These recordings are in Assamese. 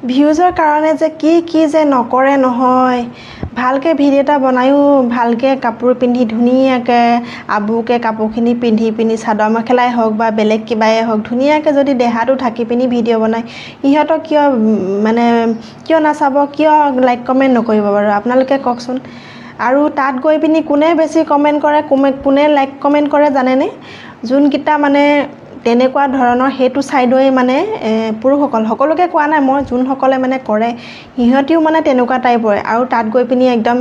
ভিউজৰ কাৰণে যে কি যে নকৰে নহয় ভালকৈ ভিডিঅ' এটা বনায়ো ভালকৈ কাপোৰ পিন্ধি ধুনীয়াকৈ আবুকৈ কাপোৰখিনি পিন্ধি চাদৰ মেখেলাই হওক বা বেলেগ কিবাই হওক ধুনীয়াকৈ যদি দেহাটো ঢাকি পিনি ভিডিঅ' বনায় সিহঁতক কিয় মানে কিয় নাচাব কিয় লাইক কমেণ্ট নকৰিব বাৰু আপোনালোকে কওকচোন আৰু তাত গৈ পিনি কোনে বেছি কমেণ্ট কৰে কোনে লাইক কমেণ্ট কৰে জানেনে যোনকেইটা মানে তেনেকুৱা ধৰণৰ সেইটো ছাইডই মানে পুৰুষসকল সকলোকে কোৱা নাই মই যোনসকলে মানে কৰে সিহঁতিও মানে তেনেকুৱা টাইপৰে আৰু তাত গৈ পিনি একদম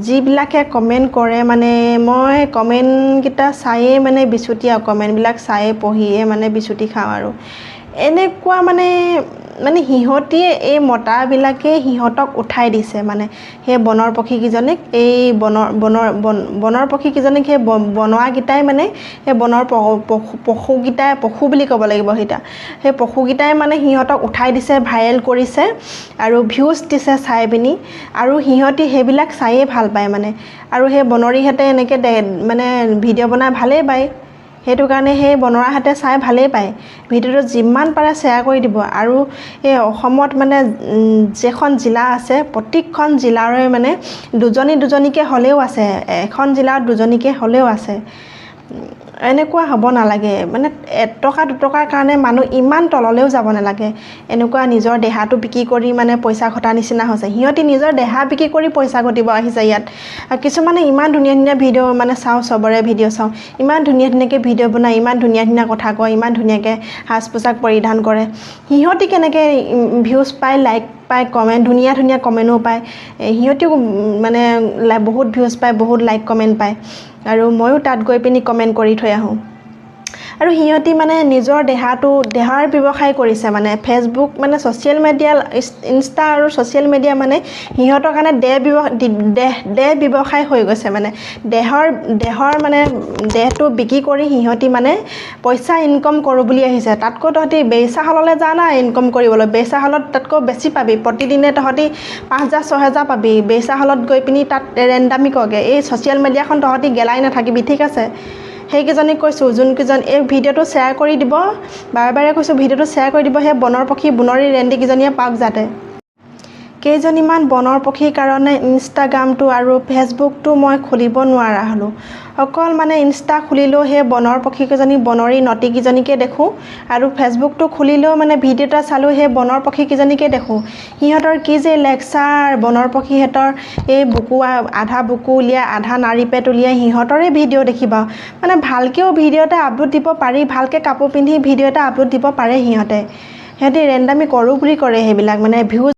যিবিলাকে কমেণ্ট কৰে মানে মই কমেণ্টকেইটা চায়ে মানে বিচুতি আৰু কমেণ্টবিলাক চায়ে পঢ়িয়ে মানে বিচুতি খাওঁ আৰু এনেকুৱা মানে সিহঁতিয়ে এই মতাবিলাকে সিহঁতক উঠাই দিছে মানে সেই বনৰ পক্ষীকেইজনীক এই বনৰ পক্ষীকেইজনীক সেই বনোৱাকেইটাই মানে সেই বনৰ পশুকেইটাই পশু বুলি ক'ব লাগিব সেই পশুকেইটাই মানে সিহঁতক উঠাই দিছে ভাইৰেল কৰিছে আৰু ভিউজ দিছে চাই পিনি আৰু সিহঁতি সেইবিলাক চায়ে ভাল পায় মানে আৰু সেই বনৰীহঁতে এনেকৈ মানে ভিডিঅ' বনাই ভালেই পায় সেইটো কাৰণে সেই বনোৱাহঁতে চাই ভালেই পায় ভিডিঅ'টো যিমান পাৰে শ্বেয়াৰ কৰি দিব আৰু এই অসমত মানে যেখন জিলা আছে প্ৰত্যেকখন জিলাৰে মানে দুজনীকৈ হ'লেও আছে এখন জিলাত দুজনীকৈ হ'লেও আছে এনেকুৱা হ'ব নালাগে মানে এটকা দুটকাৰ কাৰণে মানুহ ইমান তললৈও যাব নালাগে এনেকুৱা নিজৰ দেহাটো বিক্ৰী কৰি মানে পইচা ঘটাৰ নিচিনা হৈছে সিহঁতি নিজৰ দেহা বিক্ৰী কৰি পইচা ঘটিব আহিছে ইয়াত কিছুমানে ইমান ধুনীয়া ভিডিঅ' মানে চাওঁ চবৰে ভিডিঅ' চাওঁ ইমান ধুনীয়াকৈ ভিডিঅ' বনায় ইমান ধুনীয়া কথা কয় ইমান ধুনীয়াকৈ সাজ পোছাক পৰিধান কৰে সিহঁতি কেনেকৈ ভিউজ পায় লাইক পায় কমেণ্ট ধুনীয়া কমেণ্টো পায় সিহঁতিও মানে বহুত ভিউজ পায় বহুত লাইক কমেণ্ট পায় আৰু ময়ো তাত গৈ পিনি কমেণ্ট কৰি থৈ আহোঁ আৰু সিহঁতি মানে নিজৰ দেহাৰ ব্যৱসায় কৰিছে মানে ফেচবুক মানে ছ'চিয়েল মিডিয়া ইনষ্টা আৰু ছ'চিয়েল মিডিয়া মানে সিহঁতৰ কাৰণে দেহ ব্যৱসায় হৈ গৈছে মানে দেহৰ মানে দেহটো বিক্ৰী কৰি সিহঁতি মানে পইচা ইনকম কৰোঁ বুলি আহিছে তাতকৈ তহঁতি বেইচাহললৈ যা না ইনকম কৰিবলৈ বেইচাহলত তাতকৈ বেছি পাবি প্ৰতিদিনে তহঁতি 5,000-6,000 পাবি বেইচাহলত গৈ পিনি তাত ৰেণ্ডামি কগে এই ছ'চিয়েল মিডিয়াখন তহঁতি গেলাই নাথাকিবি ঠিক আছে সেইকেইজনীক কৈছোঁ যোনকেইজন এই ভিডিঅ'টো শ্বেয়াৰ কৰি দিব বাৰে কৈছোঁ ভিডিঅ'টো শ্বেয়াৰ কৰি দিব সেই বনৰ পক্ষী বনৰী ৰেণ্ডিকেইজনীয়ে পাওক যাতে কেইজনীমান বনৰ পক্ষীৰ কাৰণে ইনষ্টাগ্ৰামটো আৰু ফেচবুকটো মই খুলিব নোৱাৰা হ'লোঁ অকল মানে ইনষ্টা খুলিলেও সেই বনৰ পক্ষীকেইজনী বনৰী নটিকেইজনীকে দেখোঁ আৰু ফেচবুকটো খুলিলেও মানে ভিডিঅ' এটা চালেও সেই বনৰ পক্ষীকেইজনীকে দেখোঁ সিহঁতৰ কি যে লেকচাৰ বনৰ পক্ষীহঁতৰ এই বুকু আধা বুকু উলিয়াই আধা নাড়ী পেট উলিয়াই সিহঁতৰে ভিডিঅ' দেখিবা মানে ভালকৈও ভিডিঅ' এটা আপলোড দিব পাৰি ভালকৈ কাপোৰ পিন্ধি ভিডিঅ' এটা আপলোড দিব পাৰে সিহঁতি ৰেণ্ডামি কৰোঁ বুলি কৰে সেইবিলাক মানে ভিউজ